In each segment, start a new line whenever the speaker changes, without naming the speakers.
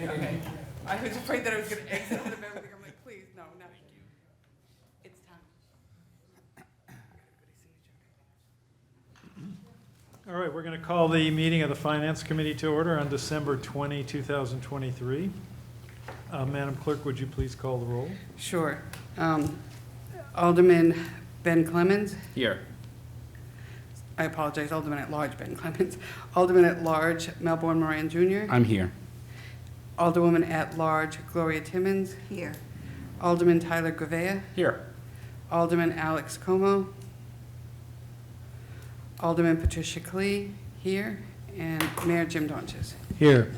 Yeah. Okay. I was afraid that I was going to exit out of everything. I'm like, please, no, not. It's time.
All right, we're going to call the meeting of the Finance Committee to order on December 20, 2023. Madam Clerk, would you please call the roll?
Sure. Alderman Ben Clemens.
Here.
I apologize, Alderman at Large Ben Clemens. Alderman at Large Melbourne Moran Jr.
I'm here.
Alderwoman at Large Gloria Timmons.
Here.
Alderman Tyler Gouveia.
Here.
Alderman Alex Como. Alderman Patricia Klee here, and Mayor Jim Donches.
Here.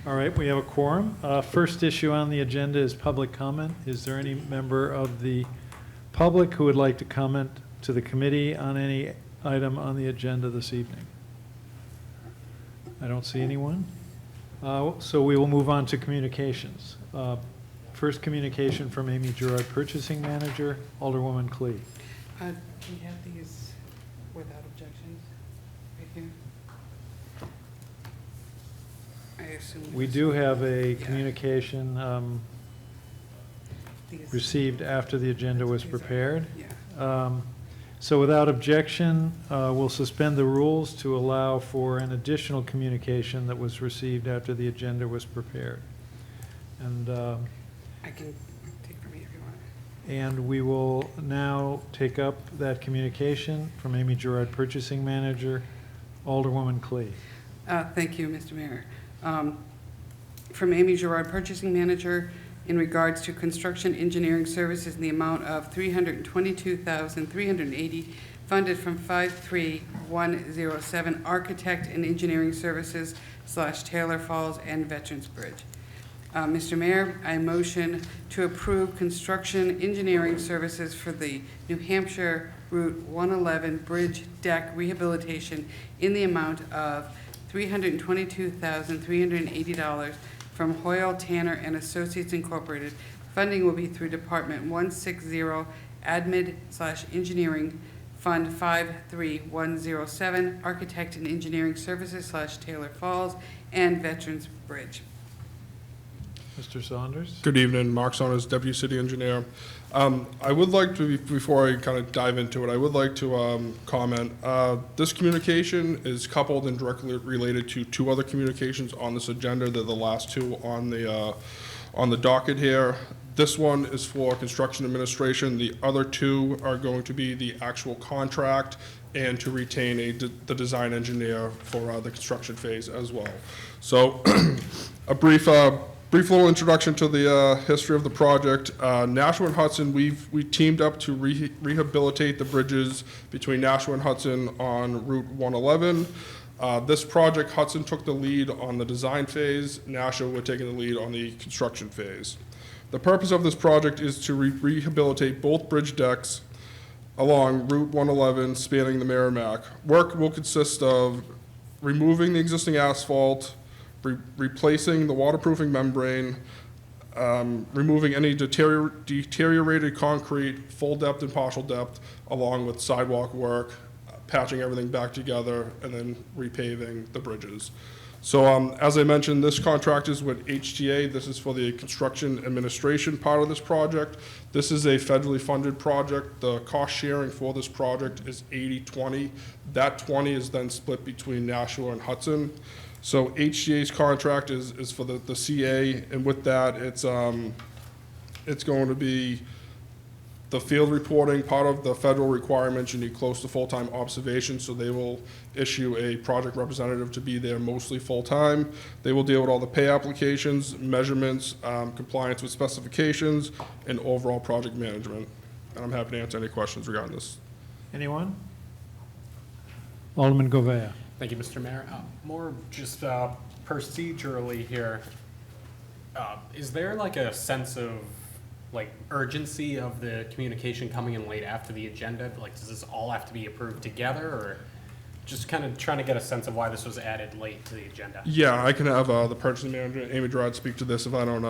All right, we have a quorum. First issue on the agenda is public comment. Is there any member of the public who would like to comment to the committee on any item on the agenda this evening? I don't see anyone. So we will move on to communications. First communication from Amy Gerard, Purchasing Manager. Alderwoman Klee.
Do we have these without objections right here? I assume.
We do have a communication
These-
received after the agenda was
These are-
prepared.
Yeah.
So without objection, we'll suspend the rules to allow for an additional communication that was received after the agenda was prepared. And
I can take from here if you want.
and we will now take up that communication from Amy Gerard, Purchasing Manager. Alderwoman Klee.
Thank you, Mr. Mayor. From Amy Gerard, Purchasing Manager, in regards to construction engineering services in the amount of $322,380 funded from 53107 Architect and Engineering Services / Taylor Falls and Veterans Bridge. Mr. Mayor, I motion to approve construction engineering services for the New Hampshire Route 111 Bridge Deck Rehabilitation in the amount of $322,380 from Hoyle, Tanner and Associates Incorporated. Funding will be through Department 160 Admin / Engineering Fund 53107 Architect and Engineering Services / Taylor Falls and Veterans Bridge.
Mr. Saunders.
Good evening, Mark Saunders, Deputy City Engineer. I would like to, before I kind of dive into it, I would like to comment. This communication is coupled and directly related to two other communications on this agenda. They're the last two on the docket here. This one is for construction administration. The other two are going to be the actual contract and to retain the design engineer for the construction phase as well. So a brief little introduction to the history of the project. Nashua and Hudson, we teamed up to rehabilitate the bridges between Nashua and Hudson on Route 111. This project, Hudson took the lead on the design phase. Nashua were taking the lead on the construction phase. The purpose of this project is to rehabilitate both bridge decks along Route 111 spanning the Merrimack. Work will consist of removing the existing asphalt, replacing the waterproofing membrane, removing any deteriorated concrete, full depth and partial depth, along with sidewalk work, patching everything back together, and then repaving the bridges. So as I mentioned, this contract is with HTA. This is for the construction administration part of this project. This is a federally funded project. The cost sharing for this project is 80-20. That 20 is then split between Nashua and Hudson. So HGA's contract is for the CA, and with that, it's going to be the field reporting. Part of the federal requirements, you need close to full-time observation, so they will issue a project representative to be there mostly full-time. They will deal with all the pay applications, measurements, compliance with specifications, and overall project management. And I'm happy to answer any questions regarding this.
Anyone? Alderman Gouveia.
Thank you, Mr. Mayor. More just procedurally here, is there like a sense of like urgency of the communication coming in late after the agenda? Like, does this all have to be approved together, or just kind of trying to get a sense of why this was added late to the agenda?
Yeah, I can have the purchasing manager, Amy Gerard, speak to this if I don't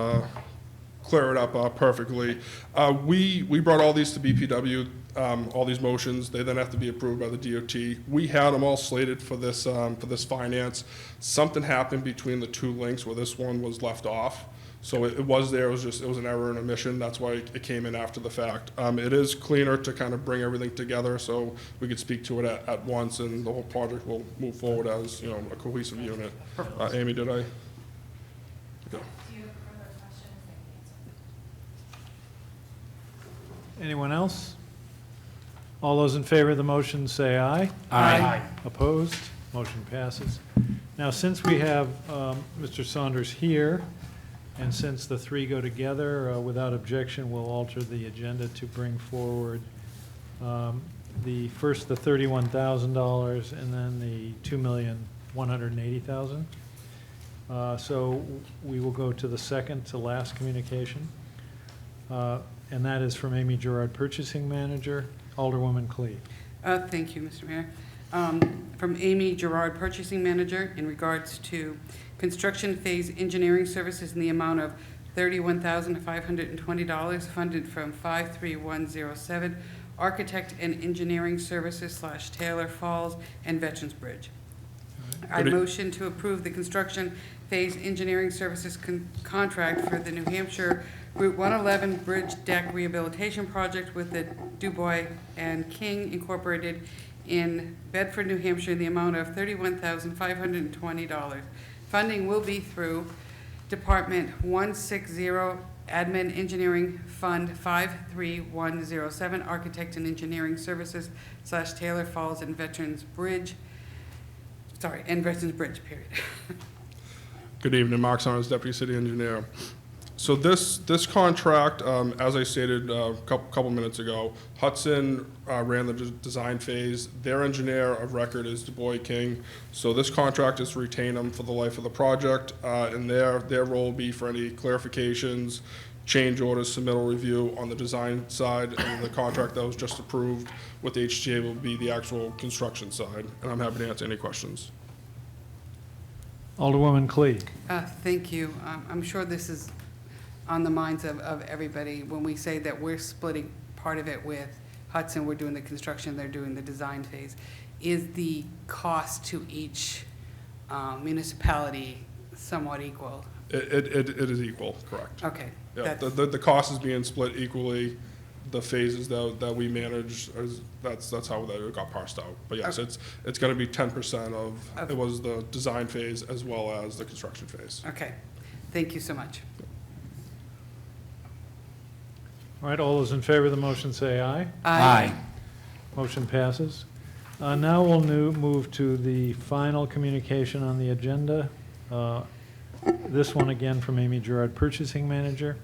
clear it up perfectly. We brought all these to BPW, all these motions. They then have to be approved by the DOT. We had them all slated for this finance. Something happened between the two links where this one was left off. So it was there, it was an error and omission. That's why it came in after the fact. It is cleaner to kind of bring everything together so we could speak to it at once, and the whole project will move forward as, you know, a cohesive unit. Amy, did I? Go.
Do you have further questions?
Anyone else? All those in favor of the motion say aye.
Aye.
Opposed? Motion passes. Now, since we have Mr. Saunders here, and since the three go together, without objection, we'll alter the agenda to bring forward the $31,000 and then the $2,180,000. So we will go to the second to last communication, and that is from Amy Gerard, Purchasing Manager. Alderwoman Clee.
Thank you, Mr. Mayor. From Amy Gerard, Purchasing Manager, in regards to construction phase engineering services in the amount of $31,520 funded from 53107, Architect and Engineering Services / Taylor Falls and Veterans Bridge. I motion to approve the construction phase engineering services contract for the New Hampshire Route 111 Bridge Deck Rehabilitation Project with the Dubois and King Incorporated in Bedford, New Hampshire, in the amount of $31,520. Funding will be through Department 160, Admin Engineering Fund 53107, Architect and Engineering Services / Taylor Falls and Veterans Bridge. And Veterans Bridge, period.
Good evening, Mark Saunders, Deputy City Engineer. So this contract, as I stated a couple minutes ago, Hudson ran the design phase. Their engineer of record is Dubois King. So this contract is to retain them for the life of the project, and their role will be for any clarifications, change orders, submittal review on the design side, and the contract that was just approved with HTA will be the actual construction side. And I'm happy to answer any questions.
Alderwoman Clee.
Thank you. I'm sure this is on the minds of everybody when we say that we're splitting part of it with Hudson, we're doing the construction, they're doing the design phase. Is the cost to each municipality somewhat equal?
It is equal, correct.
Okay.
Yeah, the cost is being split equally. The phases that we manage, that's how that got parsed out. But yes,
Okay.
it's going to be 10% of, it was the design phase as well as the construction phase.
Okay. Thank you so much.
All right, all those in favor of the motion say aye.
Aye.
Motion passes. Now we'll move to the final communication on the agenda. This one again from Amy Gerard, Purchasing Manager.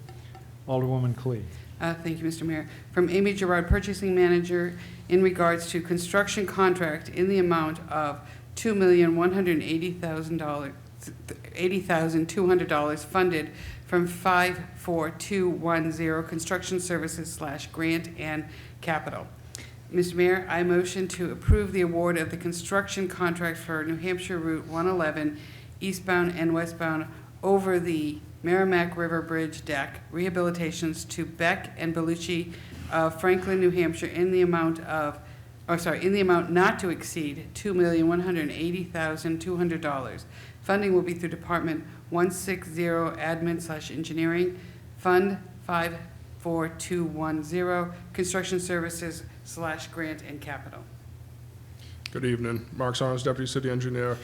Alderwoman Clee.
Thank you, Mr. Mayor. From Amy Gerard, Purchasing Manager, in regards to construction contract in the amount of $2,180,200 funded from 54210 Construction Services / Grant and Capital. Mr. Mayor, I motion to approve the award of the construction contract for New Hampshire Route 111 eastbound and westbound over the Merrimack River Bridge Deck rehabilitations to Beck and Bellucci of Franklin, New Hampshire in the amount not to exceed $2,180,200. Funding will be through Department 160 Admin / Engineering, Fund 54210, Construction Services / Grant and Capital.
Good evening. Mark Saunders, Deputy City Engineer.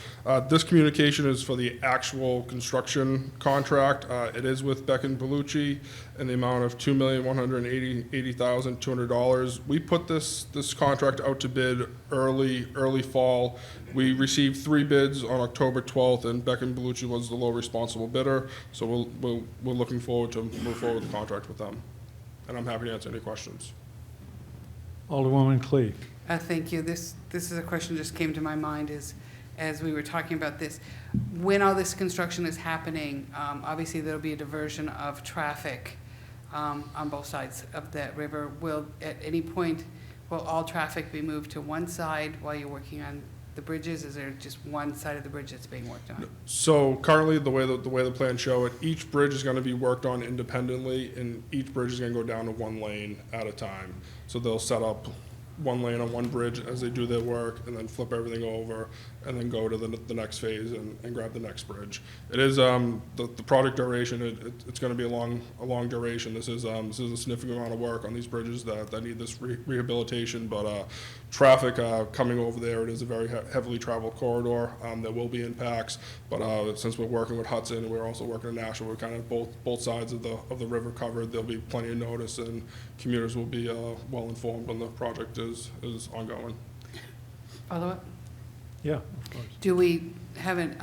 This communication is for the actual construction contract. It is with Beck and Bellucci in the amount of $2,180,200. We put this contract out to bid early fall. We received 3 bids on October 12th, and Beck and Bellucci was the low responsible bidder. So we're looking forward to move forward with the contract with them. And I'm happy to answer any questions.
Alderwoman Clee.
Thank you. This is a question that just came to my mind as we were talking about this. When all this construction is happening, obviously there'll be a diversion of traffic on both sides of that river. At any point, will all traffic be moved to one side while you're working on the bridges? Is there just one side of the bridge that's being worked on?
So currently, the way the plans show it, each bridge is gonna be worked on independently, and each bridge is gonna go down to one lane at a time. So they'll set up one lane on one bridge as they do their work, and then flip everything over, and then go to the next phase and grab the next bridge. It is, the project duration, it's gonna be a long duration. This is a significant amount of work on these bridges that need this rehabilitation, but, traffic, coming over there, it is a very heavily traveled corridor. There will be impacts, but, since we're working with Hudson and we're also working in Nashville, we're kind of both sides of the river covered. There'll be plenty of notice, and commuters will be, well informed when the project is ongoing.
Follow up?
Yeah, of course.
Do we have an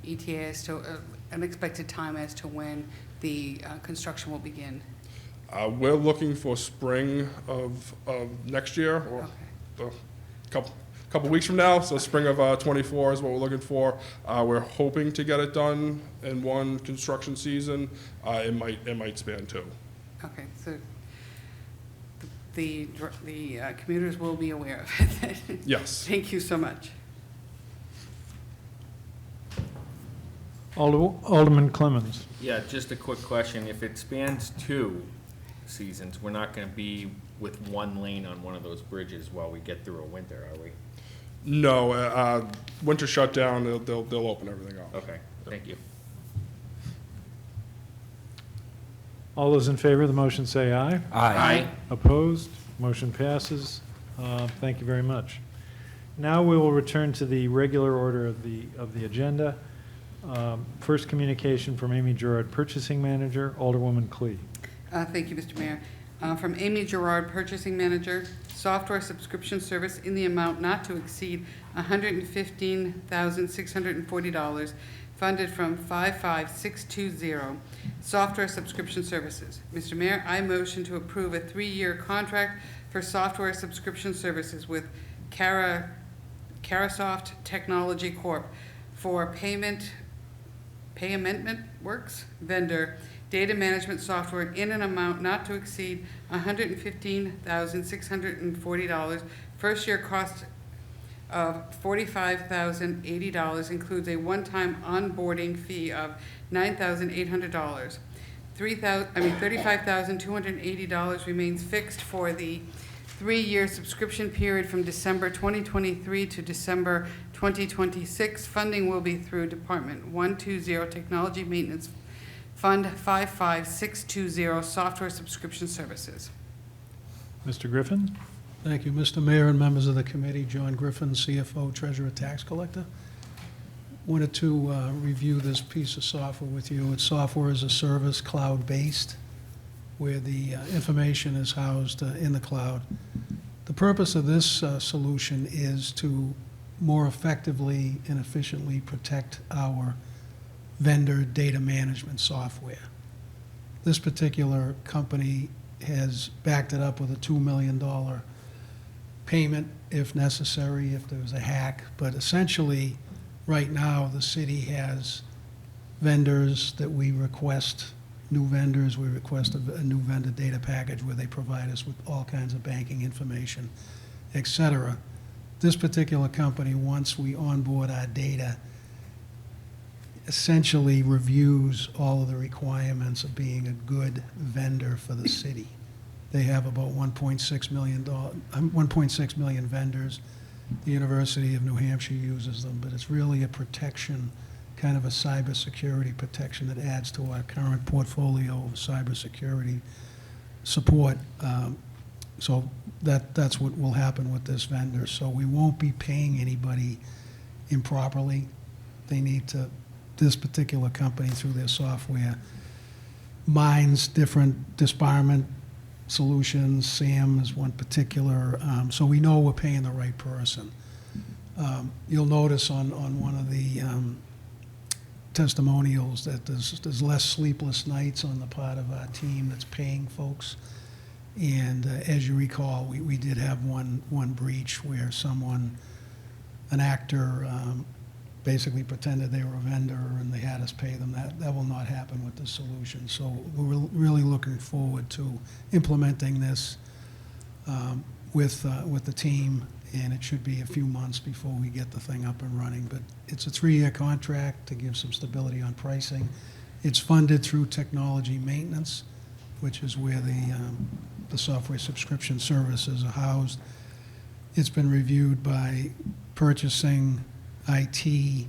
ETA as to, an expected time as to when the construction will begin?
We're looking for spring of next year, or
Okay.
a couple weeks from now, so spring of '24 is what we're looking for. We're hoping to get it done in one construction season. It might span two.
Okay, so the commuters will be aware of it.
Yes.
Thank you so much.
Alderman Clemmons.
Yeah, just a quick question. If it spans 2 seasons, we're not gonna be with one lane on one of those bridges while we get through a winter, are we?
No, winter shutdown, they'll open everything up.
Okay, thank you.
All those in favor of the motion say aye.
Aye.
Opposed? Motion passes. Thank you very much. Now we will return to the regular order of the agenda. First communication from Amy Gerard, Purchasing Manager, Alderwoman Clee.
Thank you, Mr. Mayor. From Amy Gerard, Purchasing Manager, software subscription service in the amount not to exceed $115,640, funded from 55620, software subscription services. Mr. Mayor, I motion to approve a 3-year contract for software subscription services with Carasoft Technology Corp. for Pay Amendment Works vendor data management software in an amount not to exceed $115,640. First year cost of $45,080 includes a one-time onboarding fee of $9,800. $35,280 remains fixed for the 3-year subscription period from December 2023 to December 2026. Funding will be through Department 120 Technology Maintenance Fund 55620 Software Subscription Services.
Mr. Griffin?
Thank you, Mr. Mayor and members of the committee. John Griffin, CFO, Treasurer, Tax Collector. Wanted to review this piece of software with you. It's software as a service, cloud-based, where the information is housed in the cloud. The purpose of this solution is to more effectively and efficiently protect our vendor data management software. This particular company has backed it up with a $2 million payment if necessary, if there was a hack. But essentially, right now, the city has vendors that we request, new vendors, we request a new vendor data package where they provide us with all kinds of banking information, et cetera. This particular company, once we onboard our data, essentially reviews all of the requirements of being a good vendor for the city. They have about 1.6 million vendors. The University of New Hampshire uses them, but it's really a protection, kind of a cybersecurity protection that adds to our current portfolio of cybersecurity support. So that's what will happen with this vendor. So we won't be paying anybody improperly. They need to, this particular company, through their software, mines different disbarment solutions. SAM is one particular, so we know we're paying the right person. You'll notice on one of the testimonials that there's less sleepless nights on the part of our team that's paying folks. And as you recall, we did have one breach where someone, an actor, basically pretended they were a vendor and they had us pay them. That will not happen with this solution. So we're really looking forward to implementing this with the team and it should be a few months before we get the thing up and running. But it's a 3-year contract to give some stability on pricing. It's funded through technology maintenance, which is where the software subscription services are housed. It's been reviewed by purchasing, IT,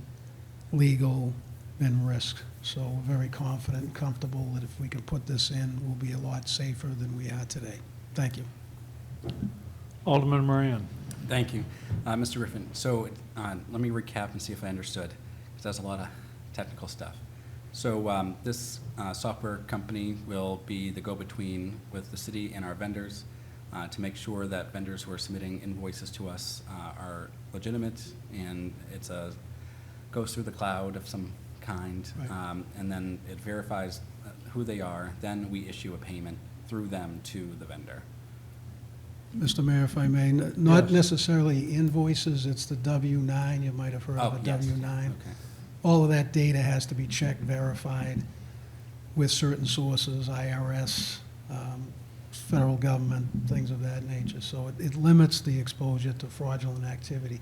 legal, and risk. So we're very confident and comfortable that if we can put this in, we'll be a lot safer than we are today. Thank you.
Alderman Moran.
Thank you. Mr. Griffin, so let me recap and see if I understood, because that's a lot of technical stuff. So this software company will be the go-between with the city and our vendors to make sure that vendors who are submitting invoices to us are legitimate, and goes through the cloud of some kind,
Right.
and then it verifies who they are. Then we issue a payment through them to the vendor.
Mr. Mayor, if I may, not
Yes.
necessarily invoices, it's the W-9. You might have heard of a
yes.
W-9.
Okay.
All of that data has to be checked, verified with certain sources, IRS, federal government, things of that nature. So it limits the exposure to fraudulent activity.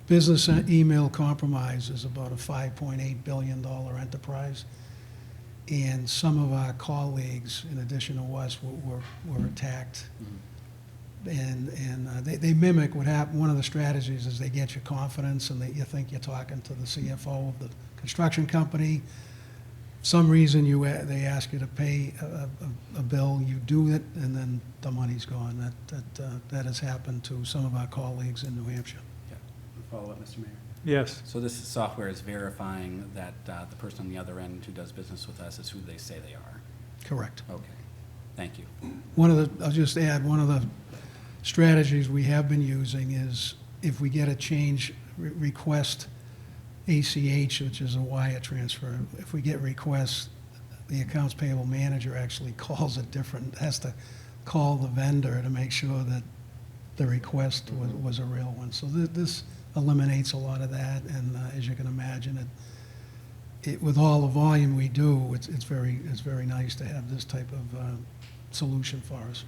Business email compromise is about a $5.8 billion enterprise. And some of our colleagues, in addition to us, were attacked. And they mimic what happened. One of the strategies is they get your confidence and you think you're talking to the CFO of the construction company. Some reason they ask you to pay a bill, you do it, and then the money's gone. That has happened to some of our colleagues in New Hampshire.
Yeah. Follow up, Mr. Mayor.
Yes.
So this software is verifying that the person on the other end who does business with us is who they say they are.
Correct.
Okay. Thank you.
I'll just add, one of the strategies we have been using is if we get a change request, ACH, which is a wire transfer, if we get requests, the accounts payable manager actually has to call the vendor to make sure that the request was a real one. So this eliminates a lot of that, and as you can imagine, with all the volume we do, it's very nice to have this type of solution for us.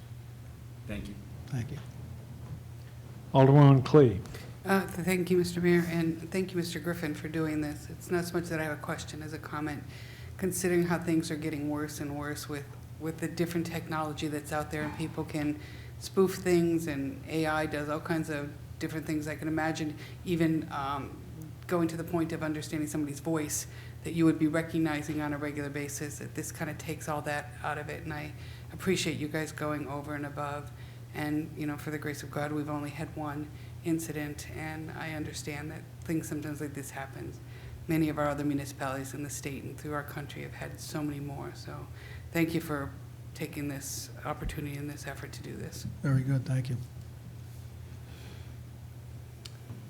Thank you.
Thank you.
Alderwoman Clee.
Thank you, Mr. Mayor, and thank you, Mr. Griffin, for doing this. It's not so much that I have a question as a comment, considering how things are getting worse and worse with the different technology that's out there, and people can spoof things, and AI does all kinds of different things. I can imagine even going to the point of understanding somebody's voice that you would be recognizing on a regular basis, that this kind of takes all that out of it, and I appreciate you guys going over and above. And, for the grace of God, we've only had one incident, and I understand that things sometimes like this happens. Many of our other municipalities in the state and through our country have had so many more. So thank you for taking this opportunity and this effort to do this.
Very good, thank you.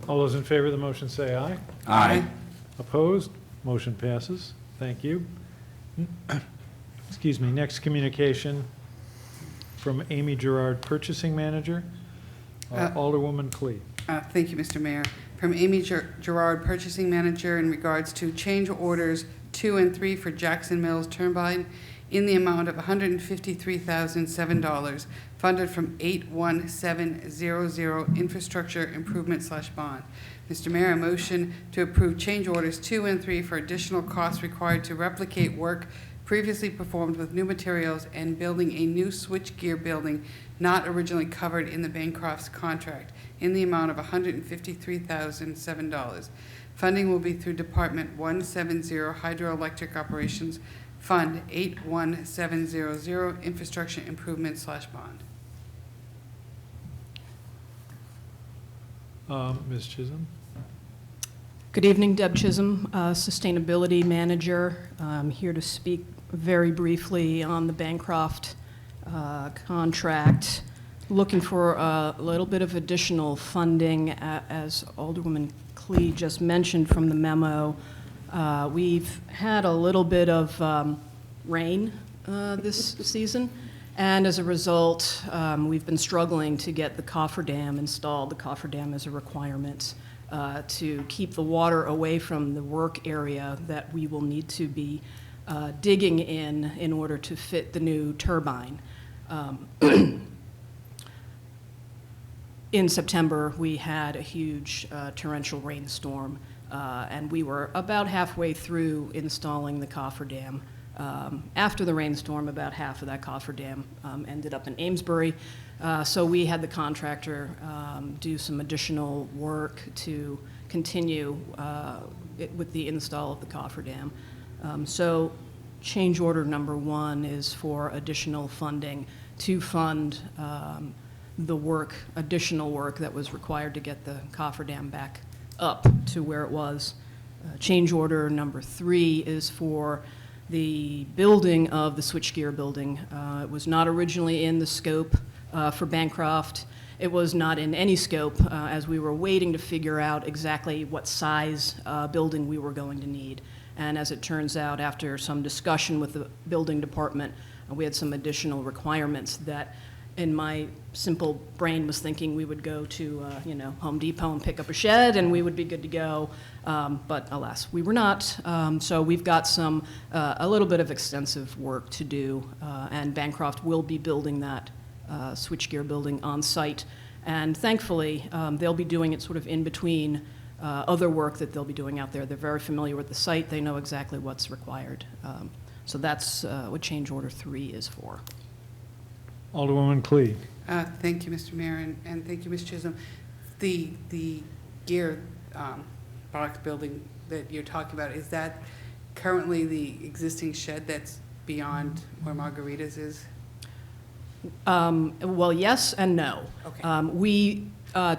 All those in favor of the motion say aye.
Aye.
Opposed? Motion passes. Thank you. Excuse me. Next communication from Amy Gerard, Purchasing Manager. Alderwoman Clee.
Thank you, Mr. Mayor. From Amy Gerard, Purchasing Manager, in regards to change orders 2 and 3 for Jackson Mills Turbine in the amount of $153,007, funded from 81700 Infrastructure Improvement/Bond. Mr. Mayor, I motion to approve change orders 2 and 3 for additional costs required to replicate work previously performed with new materials and building a new switchgear building not originally covered in the Bancroft's contract in the amount of $153,007. Funding will be through Department 170 Hydroelectric Operations Fund 81700 Infrastructure Improvement/Bond.
Ms. Chisholm.
Good evening, Deb Chisholm, Sustainability Manager. I'm here to speak very briefly on the Bancroft contract. Looking for a little bit of additional funding, as Alderwoman Clee just mentioned from the memo. We've had a little bit of rain this season, and as a result, we've been struggling to get the cofferdam installed. The cofferdam is a requirement to keep the water away from the work area that we will need to be digging in order to fit the new turbine. in September, we had a huge torrential rainstorm, and we were about halfway through installing the cofferdam. After the rainstorm, about half of that cofferdam ended up in Amesbury. So we had the contractor do some additional work to continue with the install of the cofferdam. So change order number 1 is for additional funding to fund the work, additional work that was required to get the cofferdam back up to where it was. Change order number 3 is for the building of the switchgear building. It was not originally in the scope for Bancroft. It was not in any scope as we were waiting to figure out exactly what size building we were going to need. And as it turns out, after some discussion with the building department, we had some additional requirements that in my simple brain was thinking we would go to, Home Depot and pick up a shed and we would be good to go. But alas, we were not. So we've got a little bit of extensive work to do, and Bancroft will be building that switchgear building on site. And thankfully, they'll be doing it sort of in between other work that they'll be doing out there. They're very familiar with the site. They know exactly what's required. So that's what change order 3 is for.
Alderwoman Clee.
Thank you, Mr. Mayor, and thank you, Ms. Chisholm. The gear box building that you're talking about, is that currently the existing shed that's beyond where Margarita's is?
Well, yes and no.
Okay.
We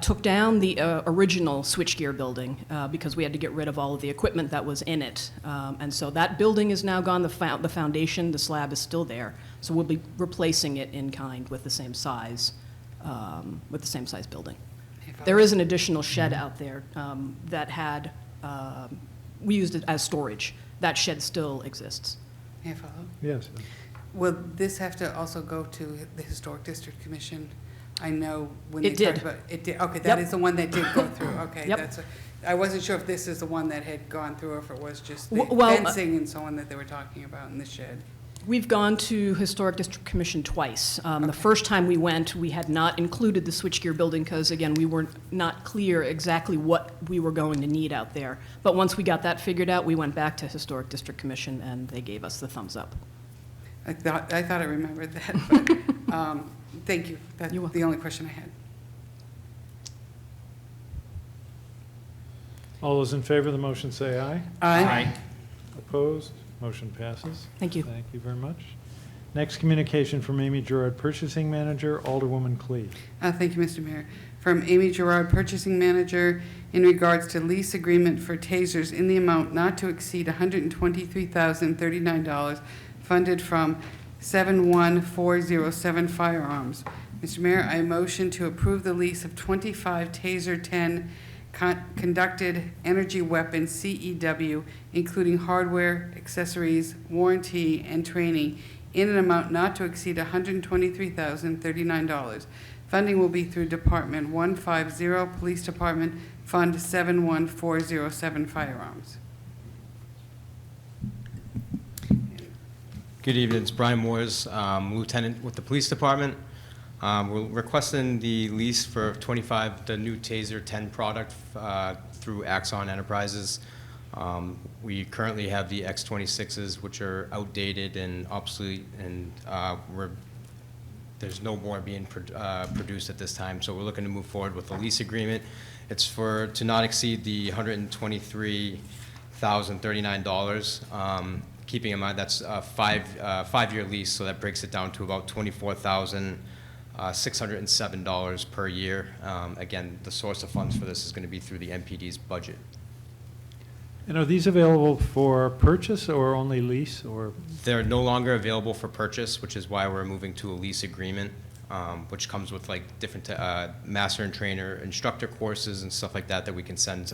took down the original switchgear building because we had to get rid of all of the equipment that was in it. And so that building is now gone. The foundation, the slab is still there. So we'll be replacing it in kind with the same size building. There is an additional shed out there that had, we used it as storage. That shed still exists.
May I follow?
Yes.
Will this have to also go to the Historic District Commission? I know when they
It did.
talked about, it did, okay,
Yep.
that is the one that did go through, okay.
Yep.
I wasn't sure if this is the one that had gone through or if it was just the
Well,
fencing and so on that they were talking about in the shed.
We've gone to Historic District Commission twice. The
Okay.
first time we went, we had not included the switchgear building because, again, we were not clear exactly what we were going to need out there. But once we got that figured out, we went back to Historic District Commission and they gave us the thumbs up.
I thought I remembered that, but, thank you. That's
You're welcome.
the only question I had.
All those in favor of the motion say aye.
Aye.
Opposed? Motion passes.
Thank you.
Thank you very much. Next communication from Amy Gerard, Purchasing Manager, Alderwoman Clee.
Thank you, Mr. Mayor. From Amy Gerard, Purchasing Manager, in regards to lease agreement for tasers in the amount not to exceed $123,039, funded from 71407 Firearms. Mr. Mayor, I motion to approve the lease of 25 Taser 10 conducted energy weapons CEW, including hardware, accessories, warranty, and training, in an amount not to exceed $123,039. Funding will be through Department 150, Police Department, Fund 71407 Firearms.
Good evening, it's Brian Moores, Lieutenant with the Police Department. We're requesting the lease for 25, the new Taser 10 product through Axon Enterprises. We currently have the X26s, which are outdated and obsolete, and there's no more being produced at this time. So we're looking to move forward with the lease agreement. It's to not exceed the $123,039. Keeping in mind that's a five-year lease, so that breaks it down to about $24,607 per year. Again, the source of funds for this is going to be through the MPD's budget.
And are these available for purchase or only lease, or?
They're no longer available for purchase, which is why we're moving to a lease agreement, which comes with like different master and trainer instructor courses and stuff like that that we can send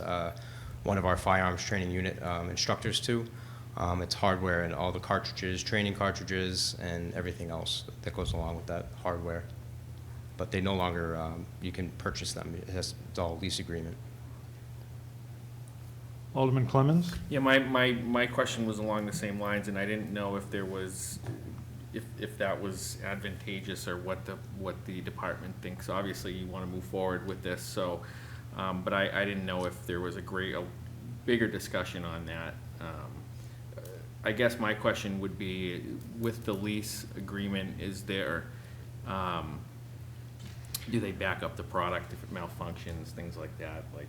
one of our firearms training unit instructors to. It's hardware and all the cartridges, training cartridges, and everything else that goes along with that hardware. But they no longer, you can purchase them. It's all lease agreement.
Alderman Clemmons?
Yeah, my question was along the same lines, and I didn't know if if that was advantageous or what the department thinks. Obviously, you want to move forward with this, so, but I didn't know if there was a bigger discussion on that. I guess my question would be, with the lease agreement, is there, do they back up the product if it malfunctions, things like that, like?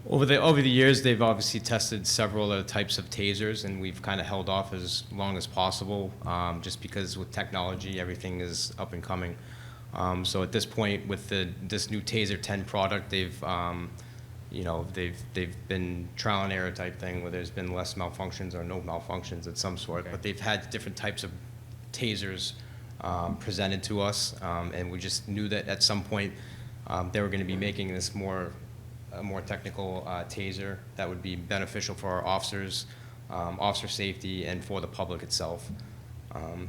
Over the years, they've obviously tested several other types of tasers, and we've kind of held off as long as possible, just because with technology, everything is up and coming. So at this point, with this new Taser 10 product, they've been trial and error type thing, where there's been less malfunctions or no malfunctions of some sort.
Okay.
But they've had different types of tasers presented to us, and we just knew that at some point they were going to be making this a more technical taser that would be beneficial for our officers, officer safety, and for the public itself.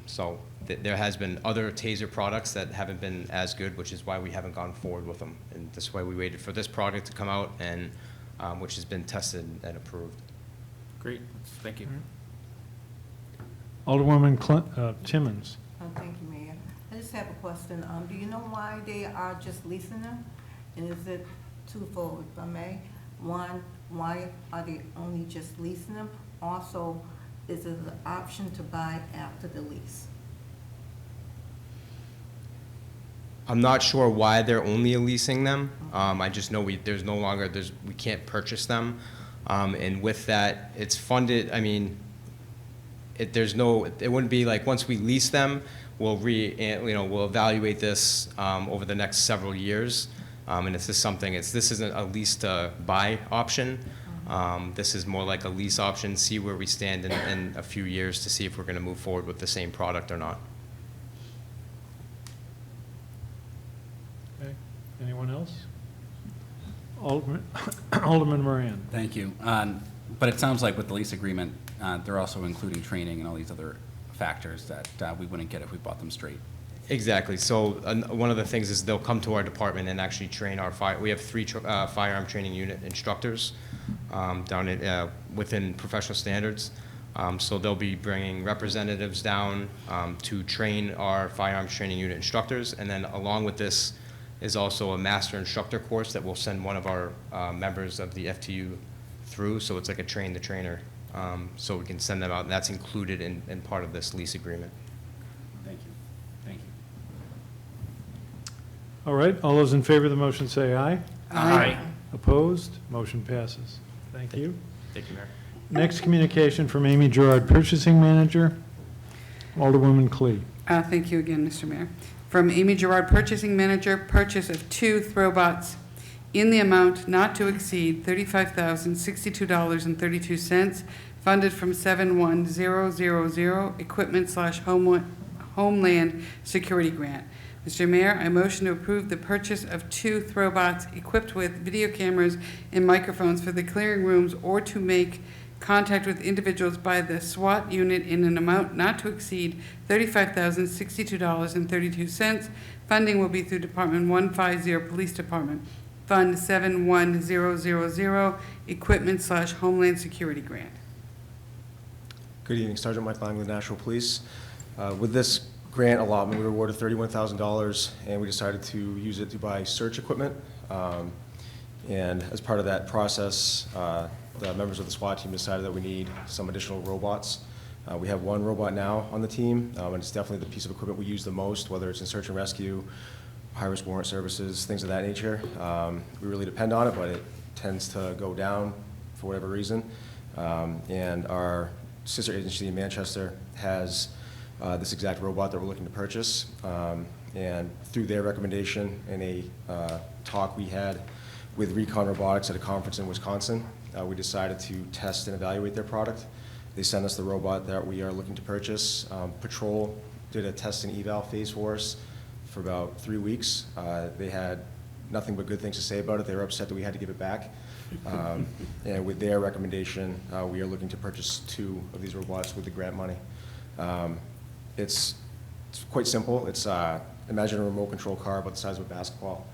So there has been other taser products that haven't been as good, which is why we haven't gone forward with them. And that's why we waited for this product to come out, and which has been tested and approved.
Great, thank you.
Alderwoman Timmons.
Thank you, Mayor. I just have a question. Do you know why they are just leasing them? And is it twofold, if I may? One, why are they only just leasing them? Also, is it an option to buy after the lease?
I'm not sure why they're only leasing them. I just know we can't purchase them. And with that, it's funded, I mean, it wouldn't be like, once we lease them, we'll evaluate this over the next several years. And this isn't a lease to buy option. This is more like a lease option, see where we stand in a few years to see if we're going to move forward with the same product or not.
Okay. Anyone else? Alderman Moran.
Thank you. But it sounds like with the lease agreement, they're also including training and all these other factors that we wouldn't get if we bought them straight.
Exactly. So one of the things is they'll come to our department and actually train we have 3 firearm training unit instructors down within professional standards. So they'll be bringing representatives down to train our firearms training unit instructors, and then along with this is also a master instructor course that we'll send one of our members of the FTU through. So it's like a train the trainer. So we can send them out, and that's included in part of this lease agreement.
Thank you. Thank you.
All right, all those in favor of the motion say aye.
Aye.
Opposed? Motion passes. Thank you.
Thank you, Mayor.
Next communication from Amy Gerard, Purchasing Manager. Alderwoman Clee.
Thank you again, Mr. Mayor. From Amy Gerard, Purchasing Manager, purchase of 2 Throwbots in the amount not to exceed $35,062.32, funded from 71000 Equipment/Homeland Security Grant. Mr. Mayor, I motion to approve the purchase of 2 Throwbots equipped with video cameras and microphones for the clearing rooms, or to make contact with individuals by the SWAT unit in an amount not to exceed $35,062.32. Funding will be through Department 150 Police Department, Fund 71000 Equipment/Homeland Security Grant.
Good evening, Sergeant Mike Lang with the National Police. With this grant allotment, we were awarded $31,000, and we decided to use it to buy search equipment. And as part of that process, the members of the SWAT team decided that we need some additional robots. We have 1 robot now on the team, and it's definitely the piece of equipment we use the most, whether it's in search and rescue, high-risk warrant services, things of that nature. We really depend on it, but it tends to go down for whatever reason. And our sister agency in Manchester has this exact robot that we're looking to purchase. And through their recommendation and a talk we had with Recon Robotics at a conference in Wisconsin, we decided to test and evaluate their product. They sent us the robot that we are looking to purchase. Patrol did a test and eval phase for us for about 3 weeks. They had nothing but good things to say about it. They were upset that we had to give it back. And with their recommendation, we are looking to purchase 2 of these robots with the grant money. It's quite simple. It's imagine a remote control car about the size of a basketball.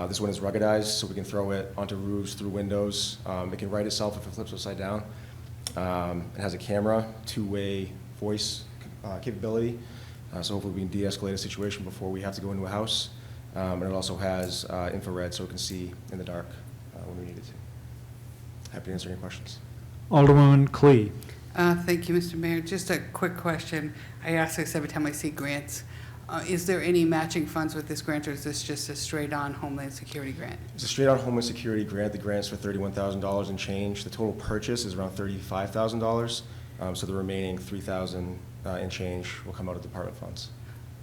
This one is ruggedized, so we can throw it onto roofs, through windows. It can right itself if it flips upside down. It has a camera, 2-way voice capability. So hopefully we can de-escalate a situation before we have to go into a house. And it also has infrared, so it can see in the dark when we need it to. Happy to answer any questions.
Alderwoman Clee.
Thank you, Mr. Mayor. Just a quick question. I ask this every time I see grants. Is there any matching funds with this grant, or is this just a straight-on Homeland Security grant?
It's a straight-out Homeland Security grant. The grant's for $31,000 and change. The total purchase is around $35,000. So the remaining $3,000 and change will come out of department funds.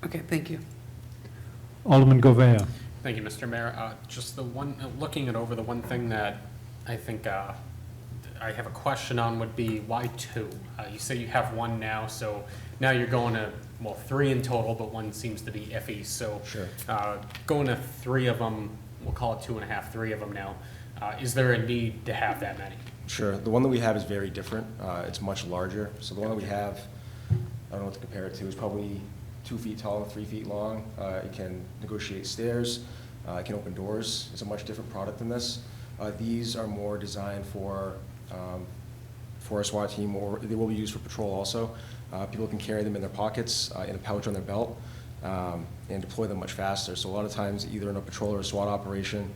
Okay, thank you.
Alderman Govea.
Thank you, Mr. Mayor. Just the one, looking it over, the one thing that I think I have a question on would be why two? You say you have one now, so now you're going to, well, three in total, but one seems to be iffy. So
Sure.
Going to three of them, we'll call it 2.5, three of them now. Is there a need to have that many?
Sure. The one that we have is very different. It's much larger. So the one that we have, I don't know what to compare it to, is probably 2 feet tall and 3 feet long. It can negotiate stairs. It can open doors. It's a much different product than this. These are more designed for a SWAT team, or they will be used for patrol also. People can carry them in their pockets, in a pouch on their belt, and deploy them much faster. So a lot of times, either in a patrol or a SWAT operation,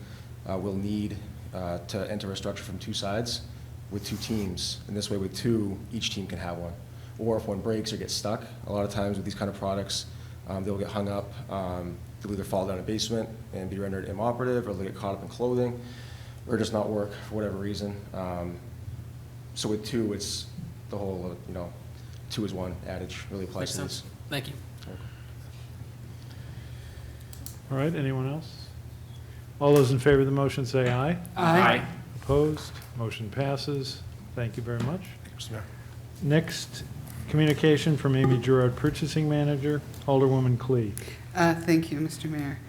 we'll need to enter a structure from two sides with two teams. And this way, with two, each team can have one. Or if one breaks or gets stuck, a lot of times with these kind of products, they'll get hung up. They'll either fall down a basement and be rendered inoperative, or they'll get caught up in clothing, or just not work for whatever reason. So with two, it's the whole, two is one adage really applies to this.
Thank you.
All right, anyone else? All those in favor of the motion say aye.
Aye.
Opposed? Motion passes. Thank you very much.
Mr. Mayor.
Next, communication from Amy Gerard, Purchasing Manager. Alderwoman Clee.
Thank you, Mr. Mayor.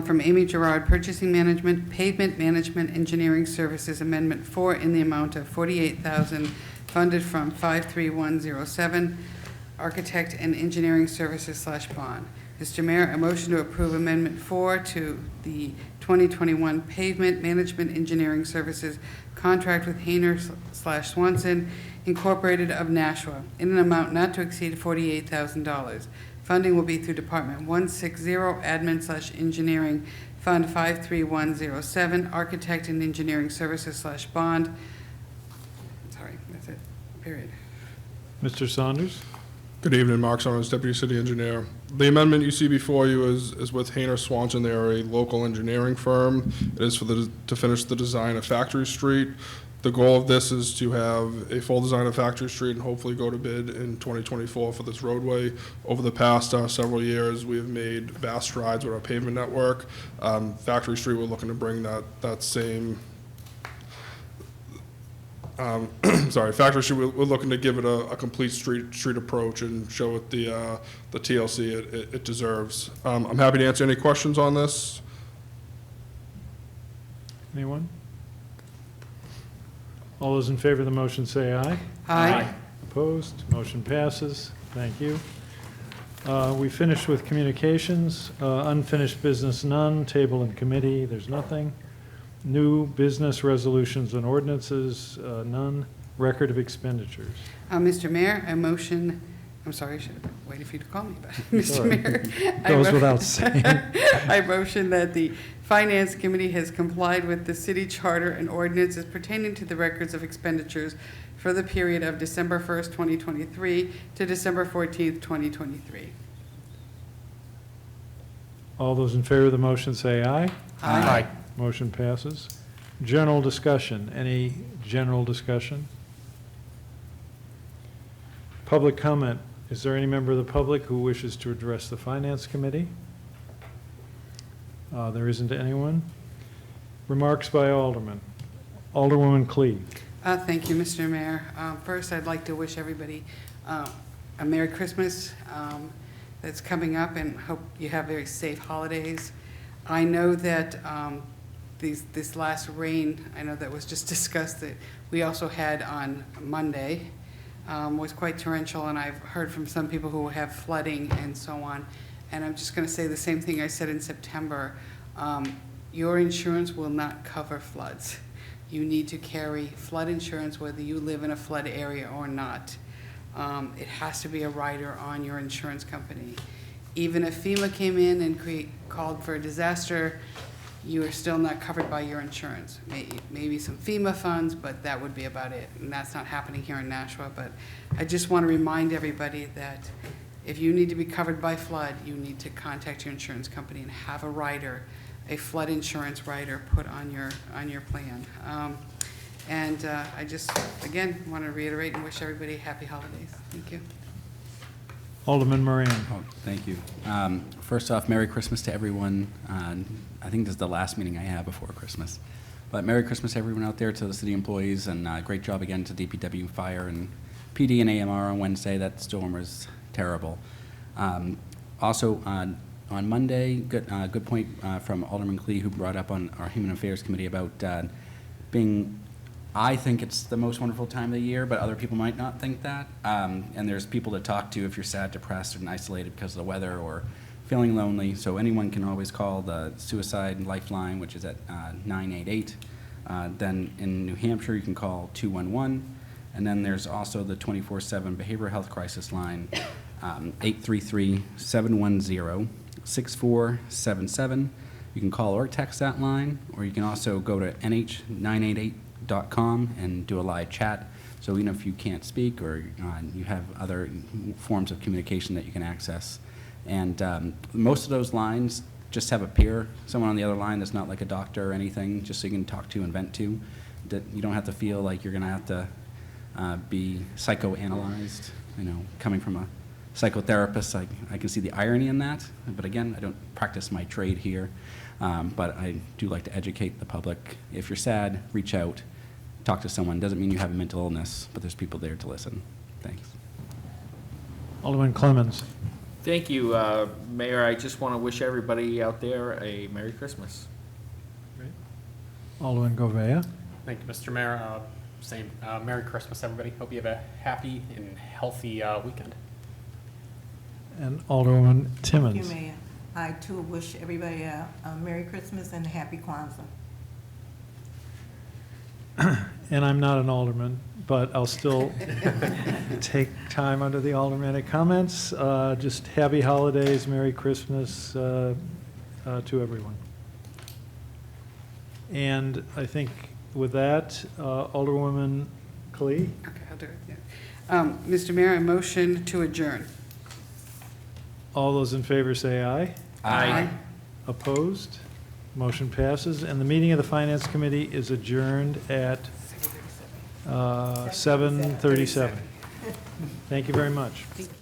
From Amy Gerard, Purchasing Management, Pavement Management Engineering Services Amendment 4 in the amount of $48,000 funded from 53107, Architect and Engineering Services / bond. Mr. Mayor, a motion to approve Amendment 4 to the 2021 Pavement Management Engineering Services contract with Hayner / Swanson Incorporated of Nashua in an amount not to exceed $48,000. Funding will be through Department 160, Admin / Engineering, Fund 53107, Architect and Engineering Services / bond. Sorry, that's it, period.
Mr. Saunders.
Good evening, Mark Saunders, Deputy City Engineer. The amendment you see before you is with Hayner Swanson. They are a local engineering firm. It is to finish the design of Factory Street. The goal of this is to have a full design of Factory Street and hopefully go to bid in 2024 for this roadway. Over the past several years, we have made vast strides with our pavement network. Factory Street, we're looking to bring that same Factory Street, we're looking to give it a complete street approach and show it the TLC it deserves. I'm happy to answer any questions on this.
Anyone? All those in favor of the motion say aye.
Aye.
Opposed? Motion passes. Thank you. We finished with communications. Unfinished business, none. Table and committee, there's nothing. New business resolutions and ordinances, none. Record of expenditures.
Mr. Mayor, a motion, I'm sorry, I should have waited for you to call me, but Mr.
Sorry.
Mayor.
Goes without saying.
I motion that the Finance Committee has complied with the city charter and ordinances pertaining to the records of expenditures for the period of December 1st, 2023 to December 14th, 2023.
All those in favor of the motion say aye.
Aye.
Motion passes. General discussion. Any general discussion? Public comment. Is there any member of the public who wishes to address the Finance Committee? There isn't anyone. Remarks by Alderman. Alderwoman Clee.
Thank you, Mr. Mayor. First, I'd like to wish everybody a Merry Christmas that's coming up, and hope you have very safe holidays. I know that this last rain, I know that was just discussed, that we also had on Monday, was quite torrential, and I've heard from some people who have flooding and so on. And I'm just going to say the same thing I said in September. Your insurance will not cover floods. You need to carry flood insurance whether you live in a flood area or not. it has to be a rider on your insurance company. Even if FEMA came in and called for a disaster, you are still not covered by your insurance. Maybe some FEMA funds, but that would be about it. And that's not happening here in Nashua. But I just want to remind everybody that if you need to be covered by flood, you need to contact your insurance company and have a rider, a flood insurance rider put on your plan. I just, again, want to reiterate and wish everybody happy holidays. Thank you.
Alderman Moran.
Oh, thank you. First off, Merry Christmas to everyone. I think this is the last meeting I have before Christmas. But Merry Christmas to everyone out there, to the city employees, and great job again to DPW, Fire, and PD and AMR on Wednesday. That storm was terrible. Also, on Monday, good point from Alderman Klee, who brought up on our Human Affairs Committee about being, I think it's the most wonderful time of the year, but other people might not think that. And there's people to talk to if you're sad, depressed, and isolated because of the weather or feeling lonely. So anyone can always call the Suicide Lifeline, which is at 988. Then in New Hampshire, you can call 211. And then there's also the 24/7 Behavioral Health Crisis Line, 833-710-6477. You can call or text that line, or you can also go to nh988.com and do a live chat. So even if you can't speak or you have other forms of communication that you can access. And most of those lines just have a peer, someone on the other line that's not like a doctor or anything, just so you can talk to and vent to. That you don't have to feel like you're going to have to be psychoanalyzed. You know, coming from a psychotherapist, I can see the irony in that. But again, I don't practice my trade here. But I do like to educate the public. If you're sad, reach out, talk to someone. Doesn't mean you have a mental illness, but there's people there to listen. Thanks.
Alderman Clemmons.
Thank you, Mayor. I just want to wish everybody out there a Merry Christmas.
Great. Alderman Govea.
Thank you, Mr. Mayor. Same. Merry Christmas, everybody. Hope you have a happy and healthy weekend.
And Alderwoman
Thank
Timmons.
you, Mayor. I too wish everybody a Merry Christmas and a Happy Kwanzaa.
And I'm not an alderman, but I'll still take time under the aldermanic comments. Just happy holidays, Merry Christmas to everyone. And I think with that, Alderwoman Klee.
Okay, I'll do it. Yeah. Mr. Mayor, I motion to adjourn.
All those in favor say aye.
Aye.
Opposed? Motion passes. And the meeting of the Finance Committee is adjourned at 7:37. Thank you very much.
Thank you.